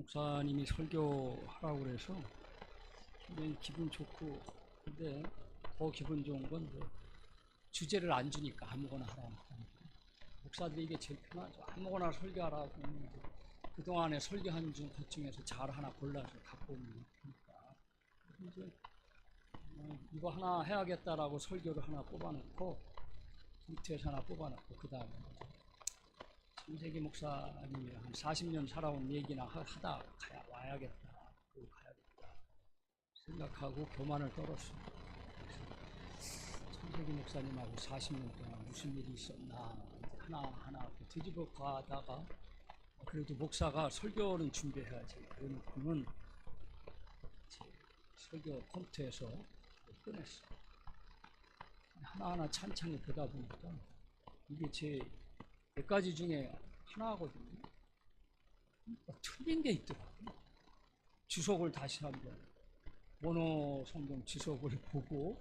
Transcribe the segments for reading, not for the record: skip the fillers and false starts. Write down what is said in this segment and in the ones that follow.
목사님이 설교하라고 그래서 굉장히 기분 좋고, 근데 더 기분 좋은 건 뭐 주제를 안 주니까 아무거나 하라고 하니까 목사들이 이게 제일 편하죠. 아무거나 설교하라고 하면 그동안에 설교한 것 중에서 잘 하나 골라서 갖고 오면 되니까 이제 이거 하나 해야겠다라고 설교를 하나 뽑아놓고 밑에서 하나 뽑아놓고 그 다음에 창세기 목사님이랑 한 40년 살아온 얘기나 하다 와야겠다, 가야겠다 생각하고 교만을 떨었습니다. 창세기 목사님하고 40년 동안 무슨 일이 있었나 하나하나 뒤집어 가다가 그래도 목사가 설교는 준비해야지 그러면 설교 컴퓨터에서 꺼냈어. 하나하나 찬찬히 보다 보니까 이게 제 몇 가지 중에 하나거든요. 틀린 게 있더라고요. 주석을 다시 한번 원어 성경 주석을 보고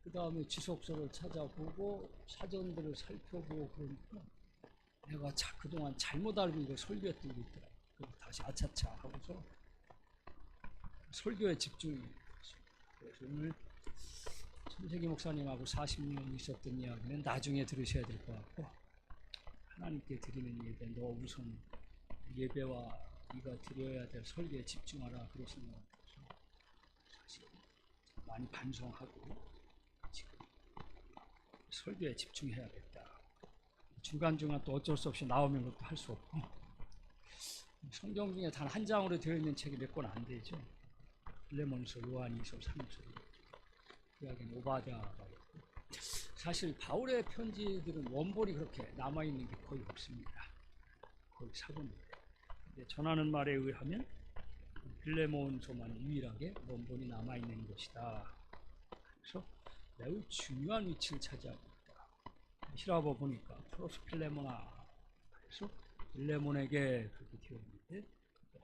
그 다음에 지속서를 찾아보고 사전들을 살펴보고 그러니까 내가 그동안 잘못 알고 이거 설교했던 게 있더라고요. 그래서 다시 아차차 하고서 설교에 집중이 됐어요. 그래서 오늘 창세기 목사님하고 40년 있었던 이야기는 나중에 들으셔야 될 것 같고 하나님께 드리는 예배 너 우선 예배와 네가 드려야 될 설교에 집중하라 그러시는 것 같아서 사실 많이 반성하고 지금 설교에 집중해야겠다. 중간중간 또 어쩔 수 없이 나오면 것도 할 수 없고 성경 중에 단 한 장으로 되어 있는 책이 몇 권 안 되죠. 빌레몬서, 요한이서, 삼서, 구약엔 오바댜가 있고 사실 바울의 편지들은 원본이 그렇게 남아있는 게 거의 없습니다. 거의 사본인데 근데 전하는 말에 의하면 빌레몬서만 유일하게 원본이 남아있는 것이다. 그래서 매우 중요한 위치를 차지하고 있다. 히라보 보니까 프로스 필레모나 그래서 빌레몬에게 그렇게 되어 있는데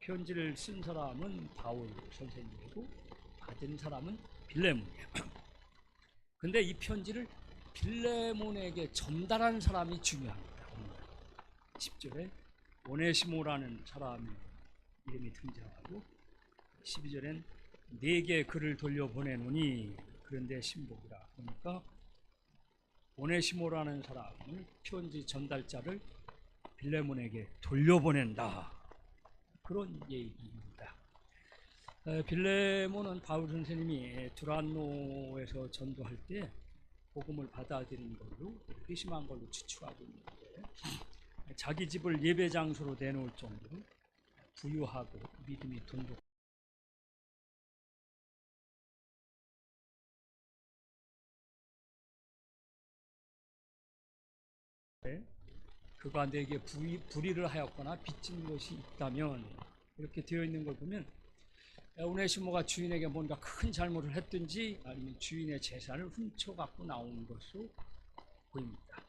편지를 쓴 사람은 바울 선생님이고 받은 사람은 빌레몬이에요. 근데 이 편지를 빌레몬에게 전달한 사람이 중요합니다. 10절에 오네시모라는 사람의 이름이 등장하고 12절엔 네게 글을 돌려보내노니 그런데 신복이라. 그러니까 오네시모라는 사람을 편지 전달자를 빌레몬에게 돌려보낸다. 그런 얘기입니다. 빌레몬은 바울 선생님이 두란노에서 전도할 때 복음을 받아들인 걸로 회심한 걸로 추측하고 있는데 자기 집을 예배 장소로 내놓을 정도로 부유하고 믿음이 돈독 그가 내게 불의를 하였거나 빚진 것이 있다면 이렇게 되어 있는 걸 보면 오네시모가 주인에게 뭔가 큰 잘못을 했든지 아니면 주인의 재산을 훔쳐 갖고 나온 것으로 보입니다.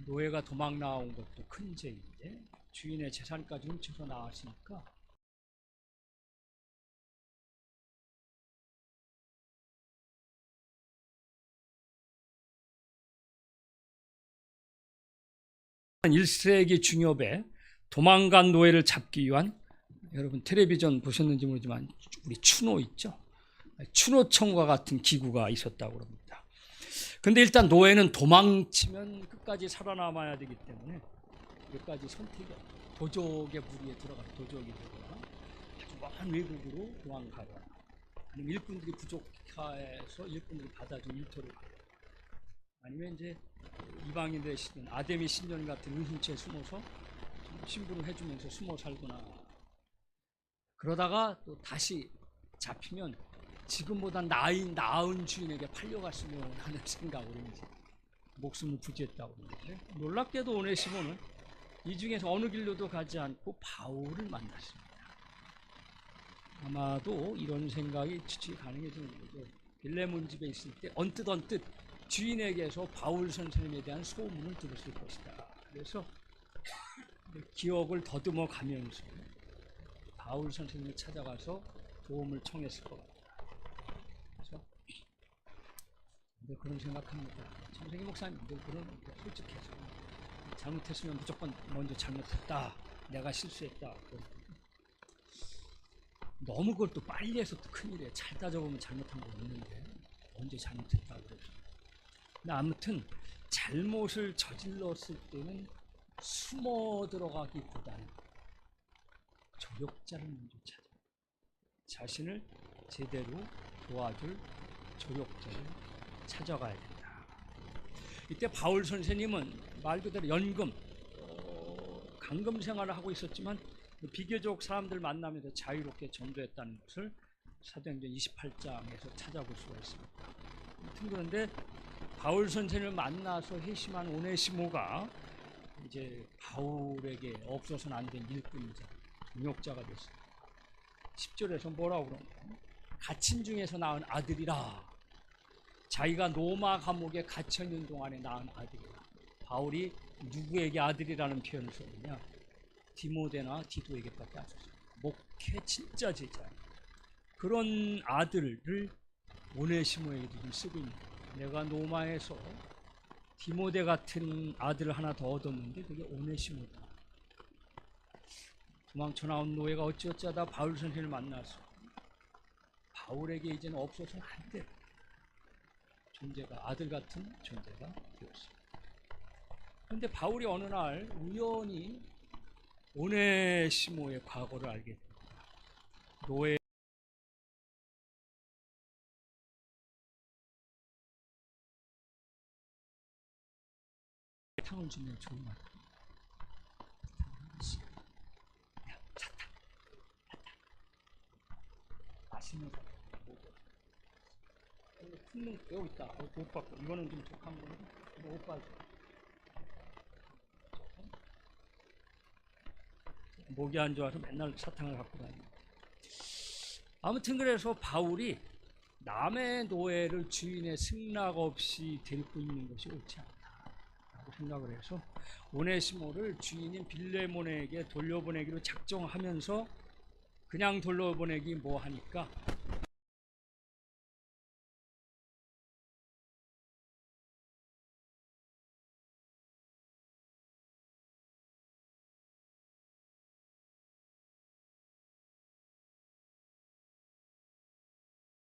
노예가 도망 나온 것도 큰 죄인데 주인의 재산까지 훔쳐서 나왔으니까 한 1세기 중엽에 도망간 노예를 잡기 위한 여러분 텔레비전 보셨는지 모르지만 우리 추노 있죠? 추노청과 같은 기구가 있었다고 합니다. 근데 일단 노예는 도망치면 끝까지 살아남아야 되기 때문에 몇 가지 선택이 도적의 무리에 들어가는 도적이 되거나 아주 먼 외국으로 도망가거나 아니면 일꾼들이 부족해서 일꾼들이 받아준 일터로 가거나 아니면 이제 이방인 되시는 아데미 신전 같은 은신처에 숨어서 신부를 해주면서 숨어 살거나 그러다가 또 다시 잡히면 지금보다 나은 주인에게 팔려갔으면 하는 생각으로 이제 목숨을 부지했다고 하는데 놀랍게도 오네시모는 이 중에서 어느 길로도 가지 않고 바울을 만났습니다. 아마도 이런 생각이 추측이 가능해지는 거죠. 빌레몬 집에 있을 때 언뜻 주인에게서 바울 선생님에 대한 소문을 들었을 것이다. 그래서 기억을 더듬어 가면서 바울 선생님을 찾아가서 도움을 청했을 것 같다. 그래서 그런 생각합니다. 창세기 목사님들 그런 솔직해서 잘못했으면 무조건 먼저 잘못했다. 내가 실수했다. 너무 그걸 또 빨리 해서 또 큰일이에요. 잘 따져보면 잘못한 거 없는데 언제 잘못했다고 그래서. 근데 아무튼 잘못을 저질렀을 때는 숨어 들어가기보다는 조력자를 먼저 찾아 자신을 제대로 도와줄 조력자를 찾아가야 된다. 이때 바울 선생님은 말 그대로 연금, 강금 생활을 하고 있었지만 비교적 사람들 만나면서 자유롭게 전도했다는 것을 사도행전 28장에서 찾아볼 수가 있습니다. 아무튼 그런데 바울 선생님을 만나서 회심한 오네시모가 이제 바울에게 없어서는 안 된 일꾼이자 동역자가 됐습니다. 10절에서 뭐라고 그러냐? 갇힌 중에서 낳은 아들이라. 자기가 로마 감옥에 갇혀 있는 동안에 낳은 아들이라. 바울이 누구에게 아들이라는 표현을 썼느냐? 디모데나 디도에게밖에 안 썼어요. 목회 진짜 제자. 그런 아들을 오네시모에게 지금 쓰고 있는 거예요. 내가 로마에서 디모데 같은 아들을 하나 더 얻었는데 그게 오네시모다. 도망쳐 나온 노예가 어찌어쩌다 바울 선생을 만나서 바울에게 이제는 없어서는 안 돼. 존재가 아들 같은 존재가 되었습니다. 그런데 바울이 어느 날 우연히 오네시모의 과거를 알게 됩니다. 노예 탕을 주면 좋은 것 같아요. 맛있는 거 품는 여기 있다. 못 받고 이거는 좀 독한 거는 이거 못 받고 목이 안 좋아서 맨날 사탕을 갖고 다닙니다. 아무튼 그래서 바울이 남의 노예를 주인의 승낙 없이 데리고 있는 것이 옳지 않다라고 생각을 해서 오네시모를 주인인 빌레몬에게 돌려보내기로 작정하면서 그냥 돌려보내기 뭐 하니까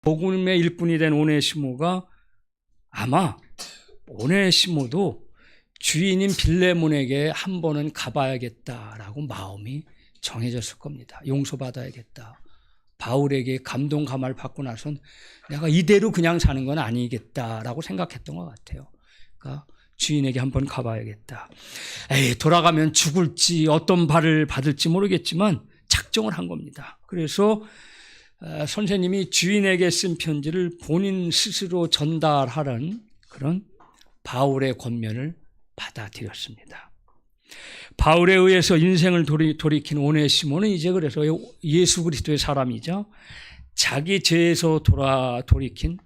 복음의 일꾼이 된 오네시모가 아마 오네시모도 주인인 빌레몬에게 한 번은 가봐야겠다라고 마음이 정해졌을 겁니다. 용서받아야겠다. 바울에게 감동 감화를 받고 나선 내가 이대로 그냥 사는 건 아니겠다라고 생각했던 것 같아요. 그러니까 주인에게 한번 가봐야겠다. 돌아가면 죽을지 어떤 벌을 받을지 모르겠지만 작정을 한 겁니다. 그래서 선생님이 주인에게 쓴 편지를 본인 스스로 전달하는 그런 바울의 권면을 받아들였습니다. 바울에 의해서 인생을 돌이킨 오네시모는 이제 그래서 예수 그리스도의 사람이죠. 자기 죄에서 돌이킨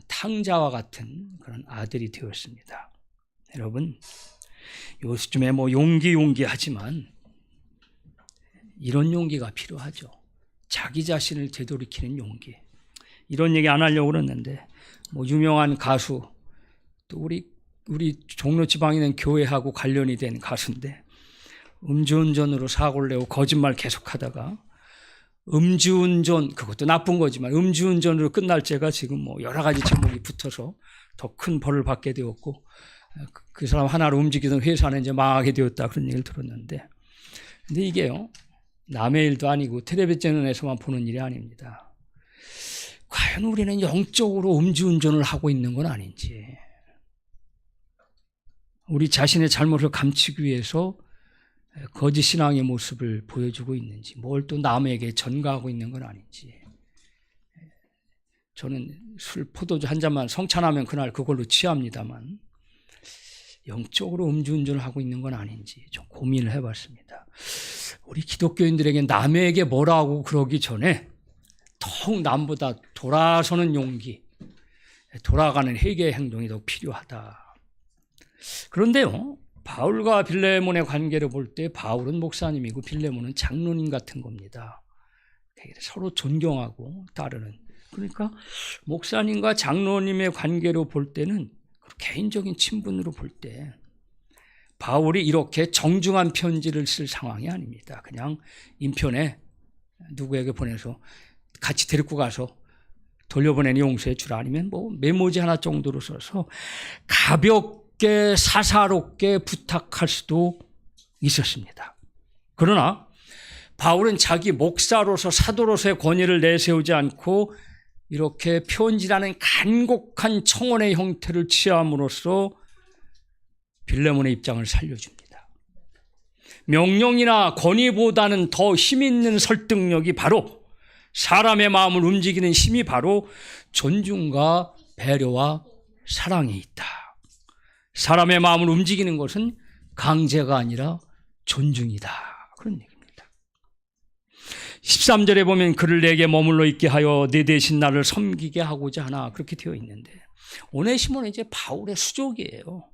탕자와 같은 그런 아들이 되었습니다. 여러분, 요즘에 용기하지만 이런 용기가 필요하죠. 자기 자신을 되돌이키는 용기. 이런 얘기 안 하려고 그랬는데 유명한 가수 또 우리 종로 지방에 있는 교회하고 관련이 된 가수인데 음주운전으로 사고를 내고 거짓말 계속하다가 음주운전 그것도 나쁜 거지만 음주운전으로 끝날 죄가 지금 여러 가지 제목이 붙어서 더 큰 벌을 받게 되었고 그 사람 하나로 움직이던 회사는 이제 망하게 되었다 그런 얘기를 들었는데 근데 이게요. 남의 일도 아니고 텔레비전에서만 보는 일이 아닙니다. 과연 우리는 영적으로 음주운전을 하고 있는 건 아닌지 우리 자신의 잘못을 감추기 위해서 거짓 신앙의 모습을 보여주고 있는지 뭘 또 남에게 전가하고 있는 건 아닌지 저는 술, 포도주 한 잔만 성찬하면 그날 그걸로 취합니다만 영적으로 음주운전을 하고 있는 건 아닌지 좀 고민을 해봤습니다. 우리 기독교인들에게 남에게 뭐라고 그러기 전에 더욱 남보다 돌아서는 용기, 돌아가는 회개의 행동이 더 필요하다. 그런데요, 바울과 빌레몬의 관계를 볼 때 바울은 목사님이고 빌레몬은 장로님 같은 겁니다. 서로 존경하고 따르는. 그러니까 목사님과 장로님의 관계로 볼 때는 개인적인 친분으로 볼 때 바울이 이렇게 정중한 편지를 쓸 상황이 아닙니다. 그냥 인편에 누구에게 보내서 같이 데리고 가서 돌려보내니 용서해 주라, 아니면 뭐 메모지 하나 정도로 써서 가볍게 사사롭게 부탁할 수도 있었습니다. 그러나 바울은 자기 목사로서 사도로서의 권위를 내세우지 않고 이렇게 편지라는 간곡한 청원의 형태를 취함으로써 빌레몬의 입장을 살려줍니다. 명령이나 권위보다는 더 힘있는 설득력이 바로, 사람의 마음을 움직이는 힘이 바로 존중과 배려와 사랑에 있다. 사람의 마음을 움직이는 것은 강제가 아니라 존중이다, 그런 얘기입니다. 13절에 보면 그를 내게 머물러 있게 하여 내 대신 나를 섬기게 하고자 하나, 그렇게 되어 있는데, 오네시모는 이제 바울의 수족이에요.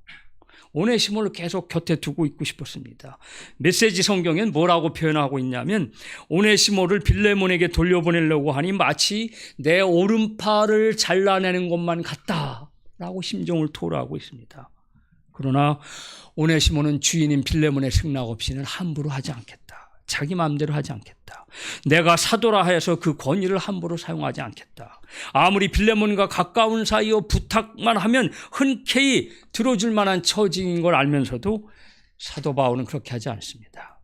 오네시모를 계속 곁에 두고 있고 싶었습니다. 메시지 성경엔 뭐라고 표현하고 있냐면, 오네시모를 빌레몬에게 돌려보내려고 하니 마치 내 오른팔을 잘라내는 것만 같다라고 심정을 토로하고 있습니다. 그러나 오네시모는 주인인 빌레몬의 승낙 없이는 함부로 하지 않겠다. 자기 마음대로 하지 않겠다. 내가 사도라 해서 그 권위를 함부로 사용하지 않겠다. 아무리 빌레몬과 가까운 사이여 부탁만 하면 흔쾌히 들어줄 만한 처지인 걸 알면서도 사도 바울은 그렇게 하지 않습니다.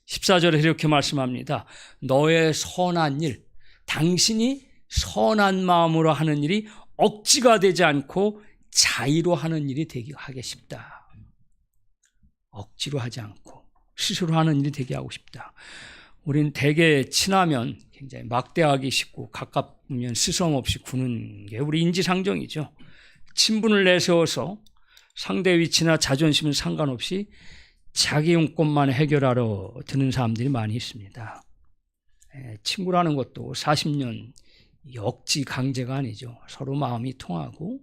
14절에 이렇게 말씀합니다. 너의 선한 일, 당신이 선한 마음으로 하는 일이 억지가 되지 않고 자의로 하는 일이 되게 하고 싶다. 억지로 하지 않고 스스로 하는 일이 되게 하고 싶다. 우리는 대개 친하면 굉장히 막대하기 쉽고 가깝으면 스성없이 구는 게 우리 인지상정이죠. 친분을 내세워서 상대 위치나 자존심은 상관없이 자기 용건만 해결하러 드는 사람들이 많이 있습니다. 친구라는 것도 40년 억지 강제가 아니죠. 서로 마음이 통하고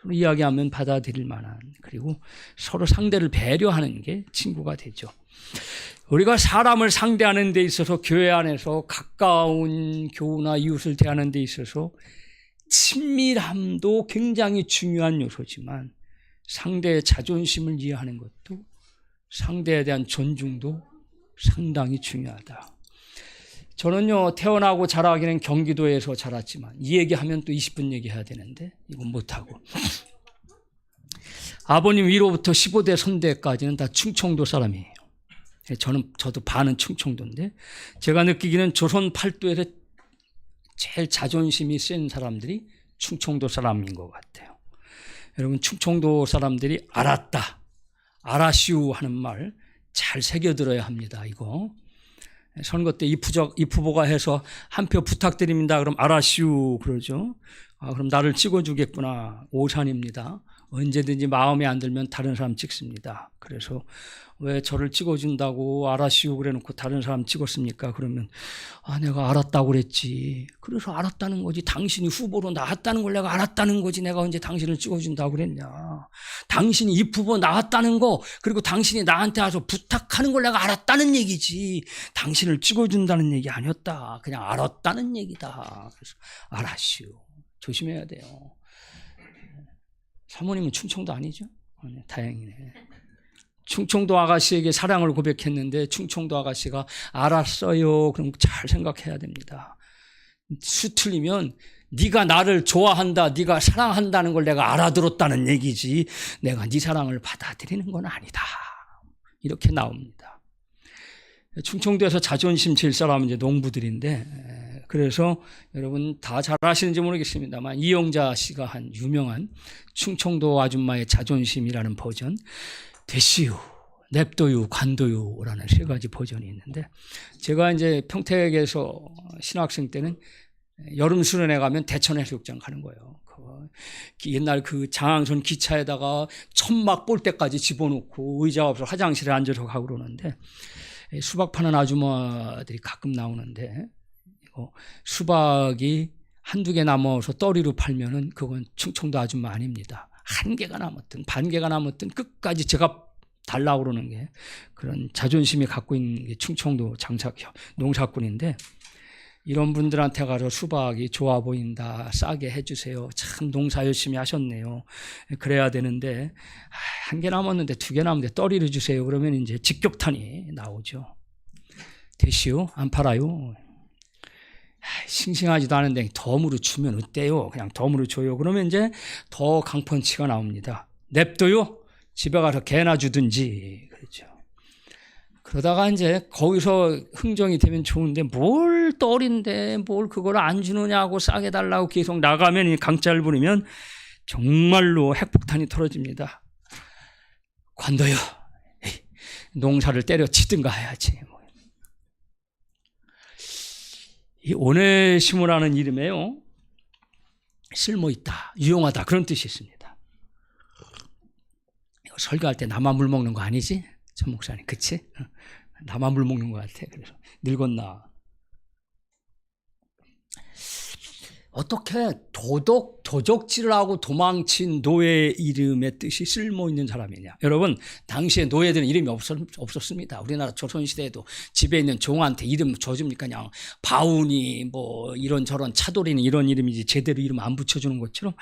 서로 이야기하면 받아들일 만한, 그리고 서로 상대를 배려하는 게 친구가 되죠. 우리가 사람을 상대하는 데 있어서 교회 안에서 가까운 교우나 이웃을 대하는 데 있어서 친밀함도 굉장히 중요한 요소지만 상대의 자존심을 이해하는 것도, 상대에 대한 존중도 상당히 중요하다. 저는요, 태어나고 자라기는 경기도에서 자랐지만 이 얘기하면 또 20분 얘기해야 되는데 이건 못하고, 아버님 위로부터 15대 선대까지는 다 충청도 사람이에요. 저도 반은 충청도인데, 제가 느끼기는 조선 팔도에서 제일 자존심이 센 사람들이 충청도 사람인 것 같아요. 여러분, 충청도 사람들이 알았다, 알았슈 하는 말 잘 새겨들어야 합니다. 이거 선거 때 이프보가 해서 한 표 부탁드립니다. 그럼 알았슈 그러죠. 그럼 나를 찍어주겠구나. 오산입니다. 언제든지 마음에 안 들면 다른 사람 찍습니다. 그래서 왜 저를 찍어준다고 알았슈 그래놓고 다른 사람 찍었습니까? 그러면 내가 알았다고 그랬지. 그래서 알았다는 거지. 당신이 후보로 나왔다는 걸 내가 알았다는 거지. 내가 언제 당신을 찍어준다고 그랬냐. 당신이 이프보 나왔다는 거, 그리고 당신이 나한테 와서 부탁하는 걸 내가 알았다는 얘기지. 당신을 찍어준다는 얘기 아니었다. 그냥 알았다는 얘기다. 그래서 알았슈. 조심해야 돼요. 사모님은 충청도 아니죠? 네, 다행이네. 충청도 아가씨에게 사랑을 고백했는데 충청도 아가씨가 알았어요. 그럼 잘 생각해야 됩니다. 수틀리면 네가 나를 좋아한다, 네가 사랑한다는 걸 내가 알아들었다는 얘기지 내가 네 사랑을 받아들이는 건 아니다. 이렇게 나옵니다. 충청도에서 자존심 질 사람은 이제 농부들인데, 그래서 여러분 다 잘 아시는지 모르겠습니다만 이영자 씨가 한 유명한 충청도 아줌마의 자존심이라는 버전, 되시유, 냅도유, 관도유라는 세 가지 버전이 있는데, 제가 이제 평택에서 신학생 때는 여름 수련회 가면 대천해수욕장 가는 거예요. 옛날 그 장항선 기차에다가 천막 볼 때까지 집어넣고 의자가 없어 화장실에 앉아서 가고 그러는데, 수박 파는 아줌마들이 가끔 나오는데 수박이 한두 개 남아서 떠리로 팔면은 그건 충청도 아줌마 아닙니다. 한 개가 남았든 반 개가 남았든 끝까지 제가 달라고 그러는 게, 그런 자존심이 갖고 있는 게 충청도 농사꾼인데, 이런 분들한테 가서 수박이 좋아 보인다, 싸게 해주세요, 참 농사 열심히 하셨네요, 그래야 되는데 한 개 남았는데 두 개 남았는데 떠리를 주세요 그러면 이제 직격탄이 나오죠. 되시오? 안 팔아요? 싱싱하지도 않은데 덤으로 주면 어때요? 그냥 덤으로 줘요. 그러면 이제 더 강펀치가 나옵니다. 냅둬요? 집에 가서 개나 주든지. 그렇죠. 그러다가 이제 거기서 흥정이 되면 좋은데 뭘 떨인데 뭘 그걸 안 주느냐고 싸게 달라고 계속 나가면 강짜를 부리면 정말로 핵폭탄이 터져집니다. 관둬요. 농사를 때려치든가 해야지. 이 오네시모라는 이름에요, 쓸모있다, 유용하다, 그런 뜻이 있습니다. 이거 설교할 때 나만 물 먹는 거 아니지? 전 목사님, 그치? 나만 물 먹는 것 같아. 그래서 늙었나? 어떻게 도적질을 하고 도망친 노예 이름의 뜻이 쓸모있는 사람이냐? 여러분, 당시에 노예들은 이름이 없었습니다. 우리나라 조선시대에도 집에 있는 종한테 이름 줘줍니까? 그냥 바운이 뭐 이런저런 차돌이는 이런 이름이지 제대로 이름 안 붙여주는 것처럼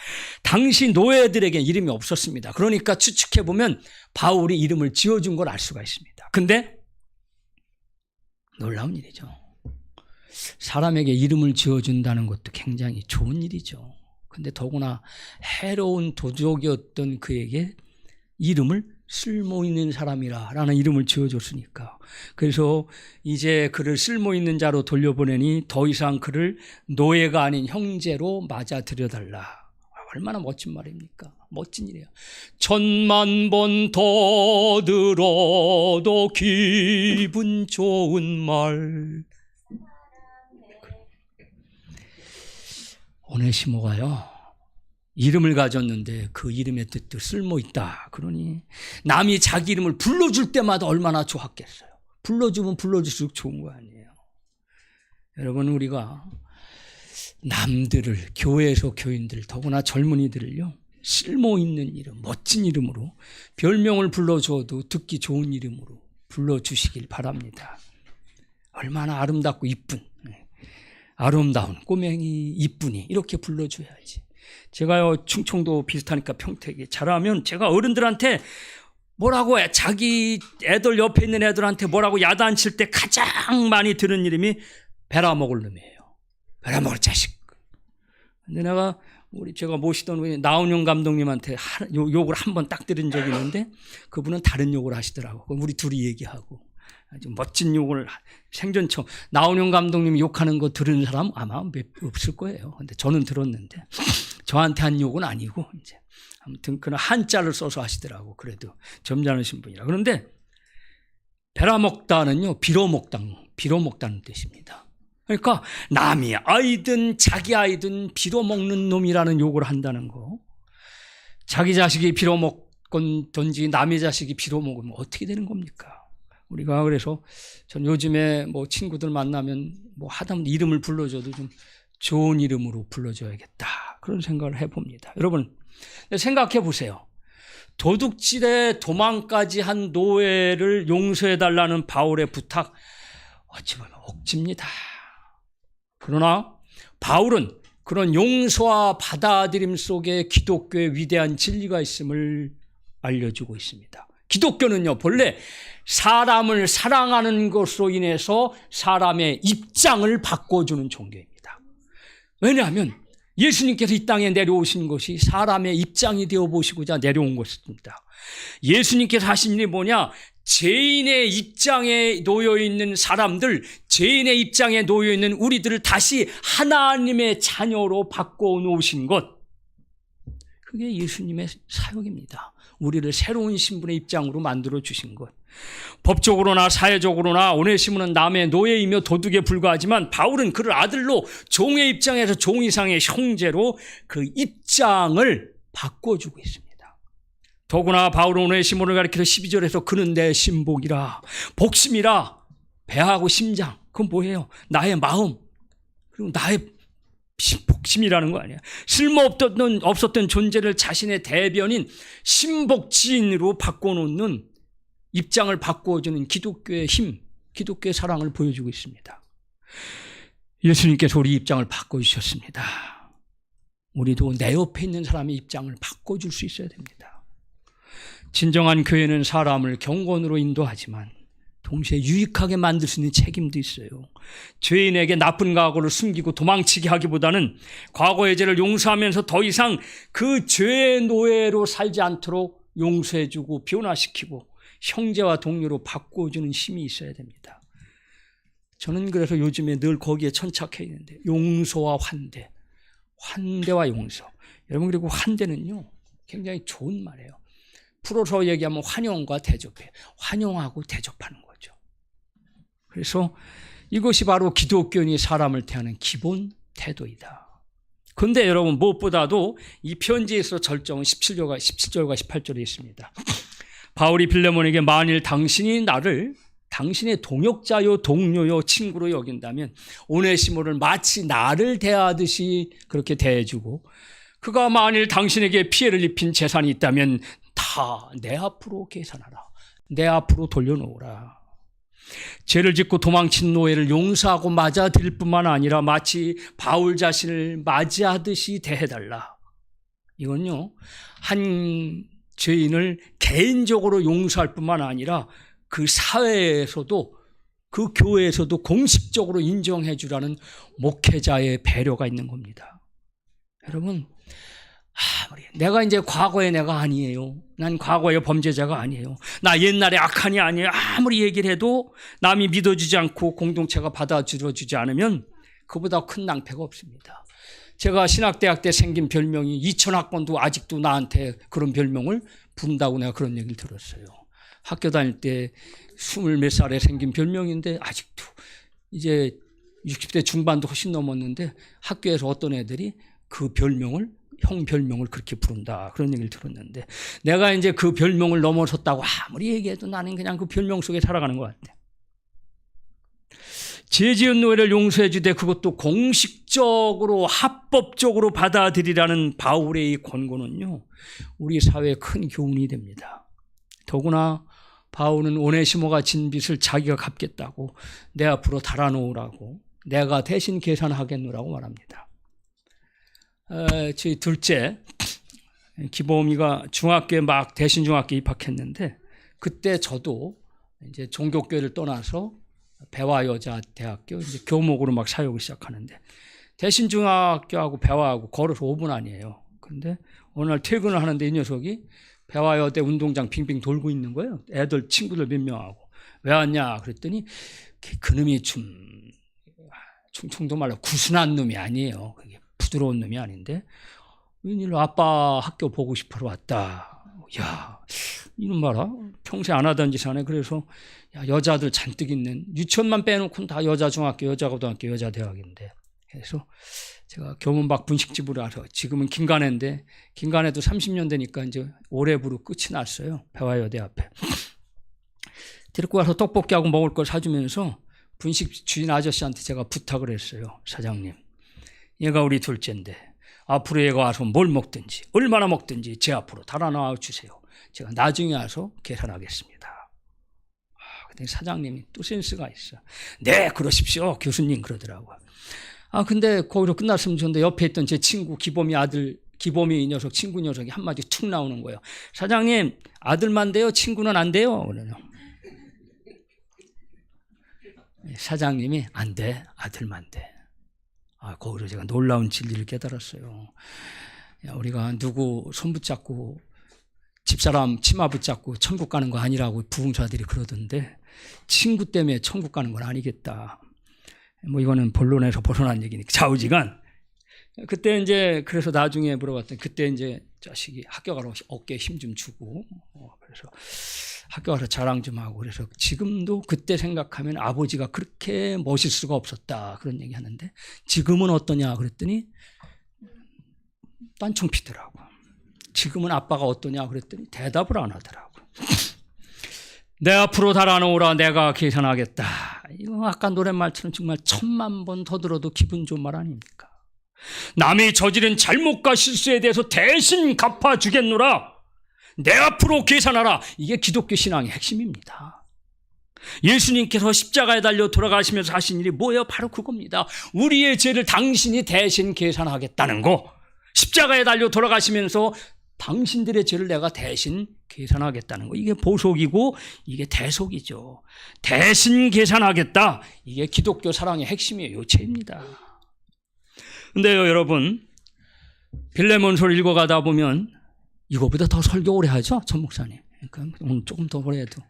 당시 노예들에게 이름이 없었습니다. 그러니까 추측해보면 바울이 이름을 지어준 걸 알 수가 있습니다. 근데 놀라운 일이죠. 사람에게 이름을 지어준다는 것도 굉장히 좋은 일이죠. 근데 더구나 해로운 도적이었던 그에게 이름을 쓸모있는 사람이라는 이름을 지어줬으니까. 그래서 이제 그를 쓸모있는 자로 돌려보내니 더 이상 그를 노예가 아닌 형제로 맞아들여달라. 얼마나 멋진 말입니까? 멋진 일이에요. 10,000번 더 들어도 기분 좋은 말. 오네시모가요, 이름을 가졌는데 그 이름의 뜻도 쓸모있다. 그러니 남이 자기 이름을 불러줄 때마다 얼마나 좋았겠어요. 불러주면 불러줄수록 좋은 거 아니에요. 여러분, 우리가 남들을, 교회에서 교인들, 더구나 젊은이들을요, 쓸모있는 이름, 멋진 이름으로, 별명을 불러줘도 듣기 좋은 이름으로 불러주시길 바랍니다. 얼마나 아름답고 이쁜, 아름다운 꼬맹이, 이쁜이, 이렇게 불러줘야지. 제가요, 충청도 비슷하니까 평택에 잘하면 제가 어른들한테 뭐라고 해, 자기 애들 옆에 있는 애들한테 뭐라고 야단칠 때 가장 많이 들은 이름이 베라먹을 놈이에요. 베라먹을 자식. 근데 제가 모시던 우리 나훈영 감독님한테 욕을 한 번 딱 들은 적이 있는데 그분은 다른 욕을 하시더라고. 우리 둘이 얘기하고. 아주 멋진 욕을 생전 처음. 나훈영 감독님이 욕하는 거 들은 사람 아마 없을 거예요. 근데 저는 들었는데 저한테 한 욕은 아니고 이제 아무튼 그런 한자를 써서 하시더라고. 그래도 점잖으신 분이라. 그런데 베라먹다는요, 빌어먹다는 뜻입니다. 그러니까 남이 아이든 자기 아이든 빌어먹는 놈이라는 욕을 한다는 거. 자기 자식이 빌어먹건든지 남의 자식이 빌어먹으면 어떻게 되는 겁니까? 우리가 그래서 전 요즘에 뭐 친구들 만나면 뭐 하다못해 이름을 불러줘도 좀 좋은 이름으로 불러줘야겠다, 그런 생각을 해봅니다. 여러분, 생각해 보세요. 도둑질에 도망까지 한 노예를 용서해달라는 바울의 부탁, 어찌 보면 억지입니다. 그러나 바울은 그런 용서와 받아들임 속에 기독교의 위대한 진리가 있음을 알려주고 있습니다. 기독교는요, 본래 사람을 사랑하는 것으로 인해서 사람의 입장을 바꿔주는 종교입니다. 왜냐하면 예수님께서 이 땅에 내려오신 것이 사람의 입장이 되어보시고자 내려온 것입니다. 예수님께서 하신 일이 뭐냐? 죄인의 입장에 놓여있는 사람들, 죄인의 입장에 놓여있는 우리들을 다시 하나님의 자녀로 바꿔놓으신 것, 그게 예수님의 사역입니다. 우리를 새로운 신분의 입장으로 만들어 주신 것. 법적으로나 사회적으로나 오네시모는 남의 노예이며 도둑에 불과하지만 바울은 그를 아들로 종의 입장에서 종 이상의 형제로 그 입장을 바꿔주고 있습니다. 더구나 바울은 오네시모를 가리켜서 12절에서 그는 내 신복이라, 복심이라, 배하고 심장, 그건 뭐예요? 나의 마음, 그리고 나의 복심이라는 거 아니야. 쓸모없었던 존재를 자신의 대변인 신복지인으로 바꿔놓는, 입장을 바꿔주는 기독교의 힘, 기독교의 사랑을 보여주고 있습니다. 예수님께서 우리 입장을 바꿔주셨습니다. 우리도 내 옆에 있는 사람의 입장을 바꿔줄 수 있어야 됩니다. 진정한 교회는 사람을 경건으로 인도하지만 동시에 유익하게 만들 수 있는 책임도 있어요. 죄인에게 나쁜 과거를 숨기고 도망치게 하기보다는 과거의 죄를 용서하면서 더 이상 그 죄의 노예로 살지 않도록 용서해주고 변화시키고 형제와 동료로 바꿔주는 힘이 있어야 됩니다. 저는 그래서 요즘에 늘 거기에 천착해 있는데, 용서와 환대, 환대와 용서. 여러분, 그리고 환대는요 굉장히 좋은 말이에요. 풀어서 얘기하면 환영과 대접해, 환영하고 대접하는 거죠. 그래서 이것이 바로 기독교인이 사람을 대하는 기본 태도이다. 그런데 여러분, 무엇보다도 이 편지에서 절정은 17절과 18절에 있습니다. 바울이 빌레몬에게 만일 당신이 나를 당신의 동역자요 동료요 친구로 여긴다면 오네시모를 마치 나를 대하듯이 그렇게 대해주고, 그가 만일 당신에게 피해를 입힌 재산이 있다면 다 내 앞으로 계산하라, 내 앞으로 돌려놓으라. 죄를 짓고 도망친 노예를 용서하고 맞아들일 뿐만 아니라 마치 바울 자신을 맞이하듯이 대해달라. 이건요, 한 죄인을 개인적으로 용서할 뿐만 아니라 그 사회에서도, 그 교회에서도 공식적으로 인정해 주라는 목회자의 배려가 있는 겁니다. 여러분, 내가 이제 과거의 내가 아니에요. 난 과거의 범죄자가 아니에요. 나 옛날에 악한이 아니에요. 아무리 얘기를 해도 남이 믿어주지 않고 공동체가 받아들여주지 않으면 그보다 큰 낭패가 없습니다. 제가 신학대학 때 생긴 별명이 2000학번도 아직도 나한테 그런 별명을 부른다고 내가 그런 얘기를 들었어요. 학교 다닐 때 20몇 살에 생긴 별명인데 아직도 이제 60대 중반도 훨씬 넘었는데 학교에서 어떤 애들이 그 별명을, 형 별명을 그렇게 부른다, 그런 얘기를 들었는데, 내가 이제 그 별명을 넘어섰다고 아무리 얘기해도 나는 그냥 그 별명 속에 살아가는 것 같아. 죄 지은 노예를 용서해 주되 그것도 공식적으로 합법적으로 받아들이라는 바울의 이 권고는요, 우리 사회에 큰 교훈이 됩니다. 더구나 바울은 오네시모가 진 빚을 자기가 갚겠다고 내 앞으로 달아놓으라고, 내가 대신 계산하겠노라고 말합니다. 저희 둘째 기범이가 중학교에 막 대신중학교에 입학했는데, 그때 저도 이제 종교교회를 떠나서 배화여자대학교 이제 교목으로 막 사역을 시작하는데, 대신중학교하고 배화하고 걸어서 5분 아니에요. 근데 어느 날 퇴근을 하는데 이 녀석이 배화여대 운동장 빙빙 돌고 있는 거예요. 애들 친구들 몇 명하고. 왜 왔냐 그랬더니 그놈이 충청도 말로 구순한 놈이 아니에요. 그게 부드러운 놈이 아닌데, 웬일로 아빠 학교 보고 싶어서 왔다. 야, 이놈 봐라, 평소에 안 하던 짓 하네. 그래서 야, 여자들 잔뜩 있는, 유치원만 빼놓고는 다 여자 중학교, 여자 고등학교, 여자 대학인데, 그래서 제가 교문박 분식집으로 와서, 지금은 김간회인데 김간회도 30년 되니까 이제 올해부로 끝이 났어요. 배화여대 앞에 데리고 와서 떡볶이하고 먹을 걸 사주면서 분식 주인 아저씨한테 제가 부탁을 했어요. 사장님, 얘가 우리 둘째인데 앞으로 얘가 와서 뭘 먹든지 얼마나 먹든지 제 앞으로 달아놔 주세요. 제가 나중에 와서 계산하겠습니다. 근데 사장님이 또 센스가 있어. 네, 그러십시오 교수님, 그러더라고요. 근데 거기서 끝났으면 좋은데 옆에 있던 제 친구 기범이 아들, 기범이 이 녀석, 친구 녀석이 한마디 툭 나오는 거예요. 사장님, 아들만 돼요? 친구는 안 돼요? 그러냐. 사장님이 안 돼, 아들만 돼. 거기서 제가 놀라운 진리를 깨달았어요. 야, 우리가 누구 손 붙잡고 집사람 치마 붙잡고 천국 가는 거 아니라고 부흥사들이 그러던데, 친구 때문에 천국 가는 건 아니겠다. 뭐 이거는 본론에서 벗어난 얘기니까 좌우지간. 그때 이제 그래서 나중에 물어봤더니, 그때 이제 자식이 학교 가러 어깨에 힘 좀 주고, 그래서 학교 가서 자랑 좀 하고, 그래서 지금도 그때 생각하면 아버지가 그렇게 멋있을 수가 없었다, 그런 얘기 하는데, 지금은 어떠냐 그랬더니 딴청 피더라고. 지금은 아빠가 어떠냐 그랬더니 대답을 안 하더라고. 내 앞으로 달아놓으라, 내가 계산하겠다. 이거 아까 노랫말처럼 정말 1000만 번 더 들어도 기분 좋은 말 아닙니까? 남이 저지른 잘못과 실수에 대해서 대신 갚아주겠노라, 내 앞으로 계산하라. 이게 기독교 신앙의 핵심입니다. 예수님께서 십자가에 달려 돌아가시면서 하신 일이 뭐예요? 바로 그겁니다. 우리의 죄를 당신이 대신 계산하겠다는 거. 십자가에 달려 돌아가시면서 당신들의 죄를 내가 대신 계산하겠다는 거. 이게 보속이고 이게 대속이죠. 대신 계산하겠다. 이게 기독교 사랑의 핵심이에요. 요체입니다. 근데요, 여러분, 빌레몬서를 읽어가다 보면 이거보다 더 설교 오래 하죠, 전 목사님. 그러니까 오늘 조금 더 오래 해도.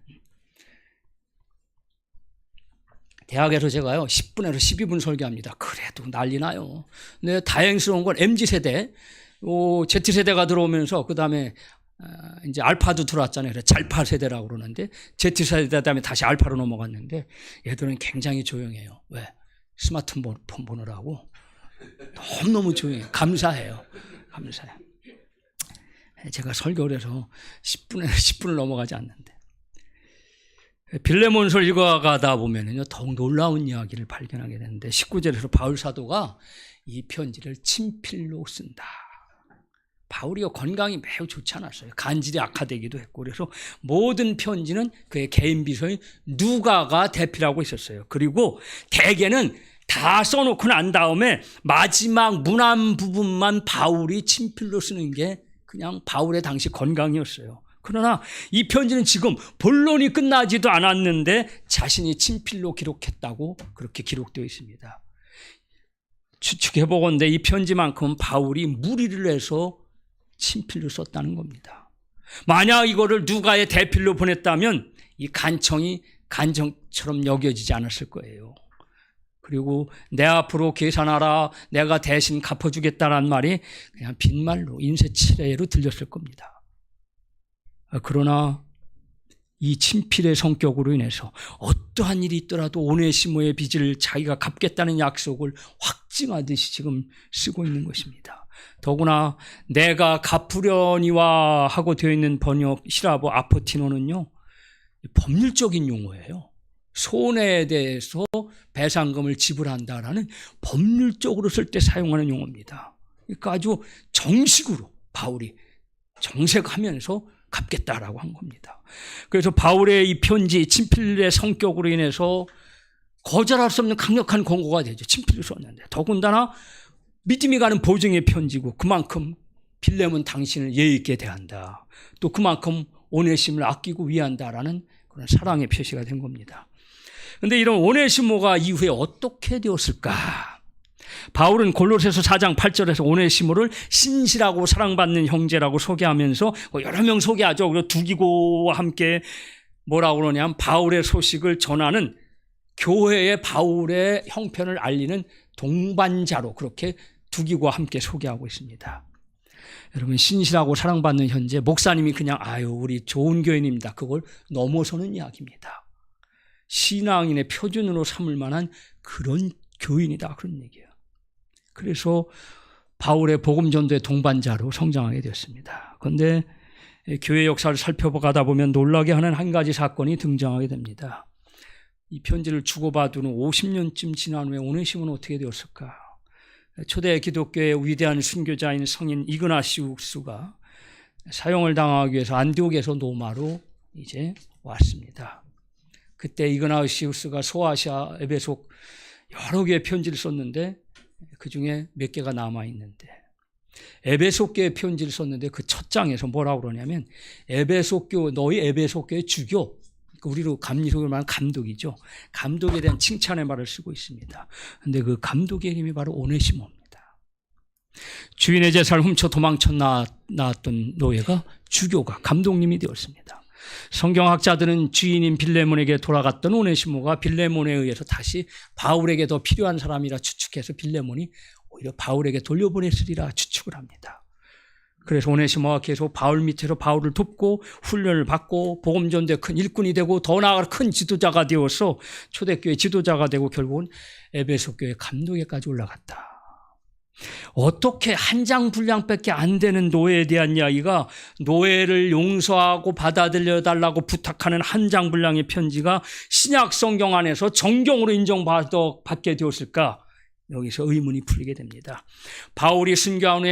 대학에서 제가요 10분에서 12분 설교합니다. 그래도 난리 나요. 근데 다행스러운 건 MZ세대, Z세대가 들어오면서 그 다음에 이제 알파도 들어왔잖아요. 그래서 잘파 세대라고 그러는데 Z세대 다음에 다시 알파로 넘어갔는데 얘들은 굉장히 조용해요. 왜? 스마트폰 보느라고 너무너무 조용해요. 감사해요. 감사해요. 제가 설교를 해서 10분을 넘어가지 않는데. 빌레몬서를 읽어가다 보면은요, 더욱 놀라운 이야기를 발견하게 되는데 19절에서 바울 사도가 이 편지를 친필로 쓴다. 바울이 건강이 매우 좋지 않았어요. 간질이 악화되기도 했고 그래서 모든 편지는 그의 개인 비서인 누가가 대필하고 있었어요. 그리고 대개는 다 써놓고 난 다음에 마지막 문안 부분만 바울이 친필로 쓰는 게 그냥 바울의 당시 건강이었어요. 그러나 이 편지는 지금 본론이 끝나지도 않았는데 자신이 친필로 기록했다고 그렇게 기록되어 있습니다. 추측해보건대 이 편지만큼은 바울이 무리를 해서 친필로 썼다는 겁니다. 만약 이거를 누가의 대필로 보냈다면 이 간청이 간청처럼 여겨지지 않았을 거예요. 그리고 내 앞으로 계산하라, 내가 대신 갚아주겠다는 말이 그냥 빈말로 인쇄치레로 들렸을 겁니다. 그러나 이 친필의 성격으로 인해서 어떠한 일이 있더라도 오네시모의 빚을 자기가 갚겠다는 약속을 확증하듯이 지금 쓰고 있는 것입니다. 더구나 내가 갚으려니와 하고 되어 있는 번역 히라보 아포티노는요, 법률적인 용어예요. 손해에 대해서 배상금을 지불한다라는 법률적으로 쓸 때 사용하는 용어입니다. 그러니까 아주 정식으로 바울이 정색하면서 갚겠다라고 한 겁니다. 그래서 바울의 이 편지 친필의 성격으로 인해서 거절할 수 없는 강력한 권고가 되죠. 친필을 썼는데 더군다나 믿음이 가는 보증의 편지고 그만큼 빌레몬 당신을 예의 있게 대한다. 또 그만큼 오네시모를 아끼고 위한다라는 그런 사랑의 표시가 된 겁니다. 그런데 이런 오네시모가 이후에 어떻게 되었을까? 바울은 골로새서 4장 8절에서 오네시모를 신실하고 사랑받는 형제라고 소개하면서 여러 명 소개하죠. 그리고 두기고와 함께 뭐라고 그러냐면 바울의 소식을 전하는 교회의 바울의 형편을 알리는 동반자로 그렇게 두기고와 함께 소개하고 있습니다. 여러분, 신실하고 사랑받는 현재, 목사님이 그냥 우리 좋은 교인입니다. 그걸 넘어서는 이야기입니다. 신앙인의 표준으로 삼을 만한 그런 교인이다, 그런 얘기예요. 그래서 바울의 복음전도의 동반자로 성장하게 되었습니다. 그런데 교회 역사를 살펴가다 보면 놀라게 하는 한 가지 사건이 등장하게 됩니다. 이 편지를 주고받은 후 50년쯤 지난 후에 오네시모는 어떻게 되었을까? 초대 기독교의 위대한 순교자인 성인 이그나시우스가 사형을 당하기 위해서 안디옥에서 로마로 이제 왔습니다. 그때 이그나시우스가 소아시아, 에베소 여러 개의 편지를 썼는데 그 중에 몇 개가 남아있는데 에베소 교회 편지를 썼는데 그 첫 장에서 뭐라고 그러냐면 에베소 교, 너희 에베소 교회 주교, 우리로 감리속을 말하는 감독이죠. 감독에 대한 칭찬의 말을 쓰고 있습니다. 그런데 그 감독의 이름이 바로 오네시모입니다. 주인의 재산을 훔쳐 도망쳐 나왔던 노예가 주교가 감독님이 되었습니다. 성경학자들은 주인인 빌레몬에게 돌아갔던 오네시모가 빌레몬에 의해서 다시 바울에게 더 필요한 사람이라 추측해서 빌레몬이 오히려 바울에게 돌려보냈으리라 추측을 합니다. 그래서 오네시모가 계속 바울 밑에서 바울을 돕고 훈련을 받고 복음전도에 큰 일꾼이 되고 더 나아가 큰 지도자가 되어서 초대교회 지도자가 되고 결국은 에베소 교회 감독에까지 올라갔다. 어떻게 한 장 분량밖에 안 되는 노예에 대한 이야기가 노예를 용서하고 받아들여 달라고 부탁하는 한 장 분량의 편지가 신약 성경 안에서 정경으로 인정받게 되었을까? 여기서 의문이 풀리게 됩니다. 바울이 순교한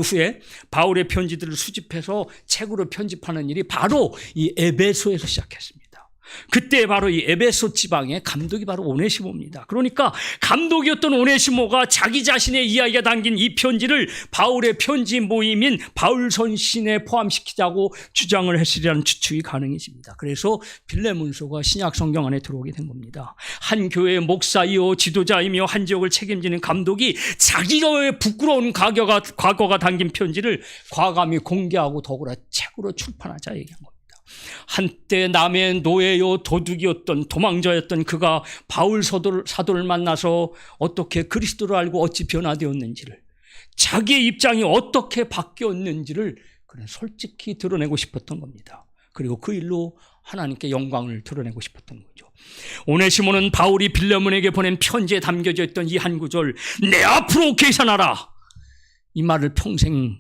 후에 바울의 편지들을 수집해서 책으로 편집하는 일이 바로 이 에베소에서 시작했습니다. 그때 바로 이 에베소 지방의 감독이 바로 오네시모입니다. 그러니까 감독이었던 오네시모가 자기 자신의 이야기가 담긴 이 편지를 바울의 편지 모임인 바울선신에 포함시키자고 주장을 했으리라는 추측이 가능해집니다. 그래서 빌레몬서가 신약 성경 안에 들어오게 된 겁니다. 한 교회의 목사이요 지도자이며 한 지역을 책임지는 감독이 자기의 부끄러운 과거가 담긴 편지를 과감히 공개하고 더불어 책으로 출판하자 얘기한 겁니다. 한때 남의 노예요 도둑이었던 도망자였던 그가 바울 사도를 만나서 어떻게 그리스도를 알고 어찌 변화되었는지를, 자기의 입장이 어떻게 바뀌었는지를 그는 솔직히 드러내고 싶었던 겁니다. 그리고 그 일로 하나님께 영광을 드러내고 싶었던 거죠. 오네시모는 바울이 빌레몬에게 보낸 편지에 담겨져 있던 이 한 구절, 내 앞으로 계산하라, 이 말을 평생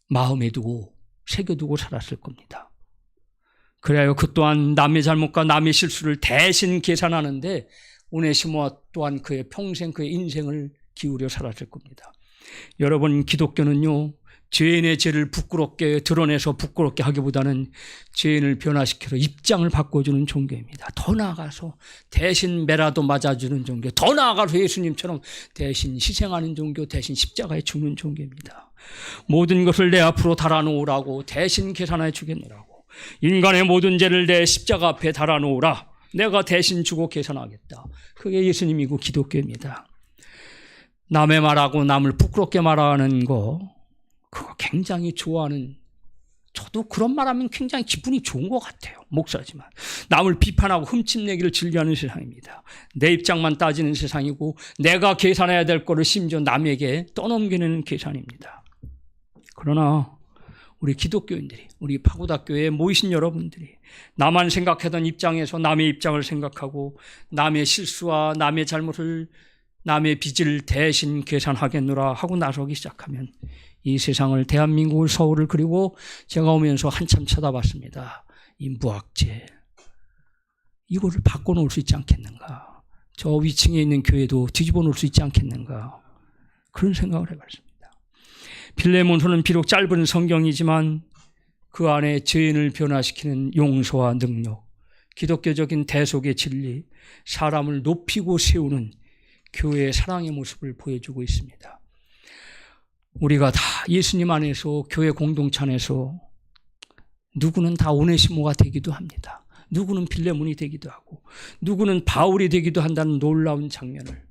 마음에 두고 새겨두고 살았을 겁니다. 그래야 그 또한 남의 잘못과 남의 실수를 대신 계산하는데 오네시모 또한 그의 평생 그의 인생을 기울여 살았을 겁니다. 여러분, 기독교는요, 죄인의 죄를 부끄럽게 드러내서 부끄럽게 하기보다는 죄인을 변화시켜서 입장을 바꿔주는 종교입니다. 더 나아가서 대신 매라도 맞아주는 종교, 더 나아가서 예수님처럼 대신 희생하는 종교, 대신 십자가에 죽는 종교입니다. 모든 것을 내 앞으로 달아놓으라고, 대신 계산해 주겠노라고, 인간의 모든 죄를 내 십자가 앞에 달아놓으라, 내가 대신 주고 계산하겠다. 그게 예수님이고 기독교입니다. 남의 말하고 남을 부끄럽게 말하는 거, 그거 굉장히 좋아하는, 저도 그런 말하면 굉장히 기분이 좋은 것 같아요. 목사지만 남을 비판하고 흠집내기를 즐겨하는 세상입니다. 내 입장만 따지는 세상이고 내가 계산해야 될 거를 심지어 남에게 떠넘기는 계산입니다. 그러나 우리 기독교인들이, 우리 파고다교회에 모이신 여러분들이 나만 생각하던 입장에서 남의 입장을 생각하고 남의 실수와 남의 잘못을, 남의 빚을 대신 계산하겠노라 하고 나서기 시작하면 이 세상을, 대한민국을, 서울을, 그리고 제가 오면서 한참 쳐다봤습니다. 이 무학재, 이거를 바꿔놓을 수 있지 않겠는가, 저 위층에 있는 교회도 뒤집어 놓을 수 있지 않겠는가, 그런 생각을 해봤습니다. 빌레몬서는 비록 짧은 성경이지만 그 안에 죄인을 변화시키는 용서와 능력, 기독교적인 대속의 진리, 사람을 높이고 세우는 교회의 사랑의 모습을 보여주고 있습니다. 우리가 다 예수님 안에서, 교회 공동체 안에서 누구는 다 오네시모가 되기도 합니다. 누구는 빌레몬이 되기도 하고 누구는 바울이 되기도 한다는 놀라운 장면을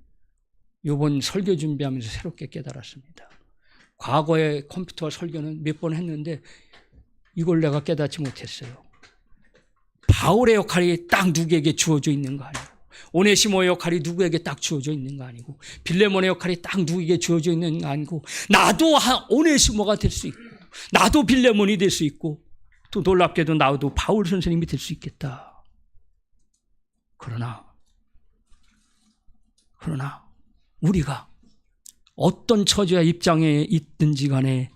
이번 설교 준비하면서 새롭게 깨달았습니다. 과거에 컴퓨터 설교는 몇 번 했는데 이걸 내가 깨닫지 못했어요. 바울의 역할이 딱 누구에게 주어져 있는 거 아니고, 오네시모의 역할이 누구에게 딱 주어져 있는 거 아니고, 빌레몬의 역할이 딱 누구에게 주어져 있는 거 아니고, 나도 오네시모가 될 수 있고, 나도 빌레몬이 될 수 있고, 또 놀랍게도 나도 바울 선생님이 될 수 있겠다. 그러나 우리가 어떤 처지와 입장에 있든지 간에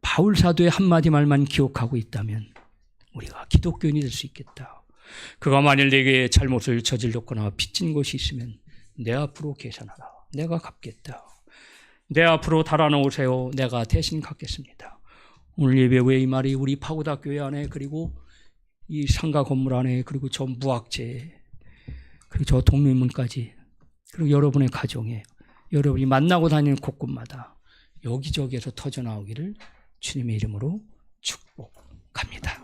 바울 사도의 한마디 말만 기억하고 있다면 우리가 기독교인이 될 수 있겠다. 그가 만일 내게 잘못을 저질렀거나 빚진 것이 있으면 내 앞으로 계산하라. 내가 갚겠다. 내 앞으로 달아놓으세요. 내가 대신 갚겠습니다. 오늘 예배 후에 이 말이 우리 파고다 교회 안에, 그리고 이 상가 건물 안에, 그리고 저 무학재, 그리고 저 동네문까지, 그리고 여러분의 가정에, 여러분이 만나고 다니는 곳곳마다 여기저기에서 터져나오기를 주님의 이름으로 축복합니다.